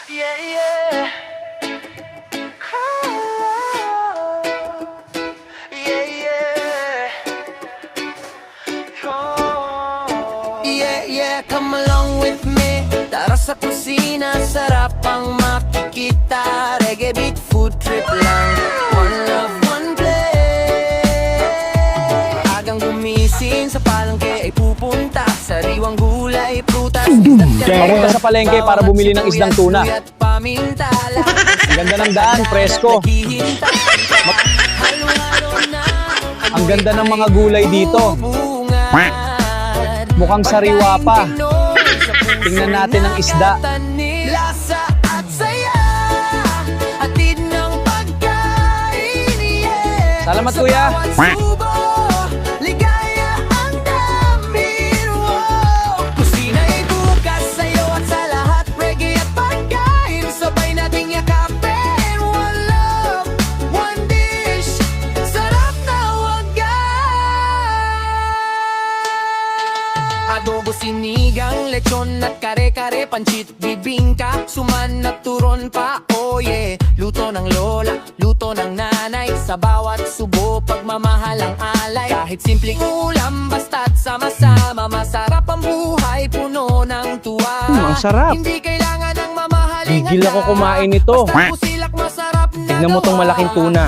Yeah, yeah. Yeah, yeah. Yeah, yeah, come along with me. Tara sa kusina, sarap ang makikita. Reggae beat, food trip lang. One love, one play. Agang gumising sa palengke ay pupunta. Sariwang gulay, prutas, Papunta sa palengke para bumili ng isdang tuna. Ang ganda ng daan, presko. Ang ganda ng mga gulay dito. Mukhang sariwa pa. Tingnan natin ang isda. Lasa at saya, hatid ng pagkain, yeah. Salamat, kuya. Sa bawat subo, ligaya ang damin, wow. Kusina'y bukas sa'yo at sa lahat, reggae at pagkain, sabay nating yakapin. One love, one dish, sarap na wagas. Adobo, sinigang, lechon at kare-kare, pansit, bibingka, suman at turon pa, oh yeah. Luto ng lola, luto ng nanay, sa bawat subo, pagmamahal ang alay. Kahit simpleng ulam, basta't sama-sama, masarap ang buhay, puno ng tuwa. Ang sarap. Hindi kailangan ng mamahaling Gigil ako kumain nito. Basta pusilak, masarap na Tignan mo tong gawa. malaking tuna.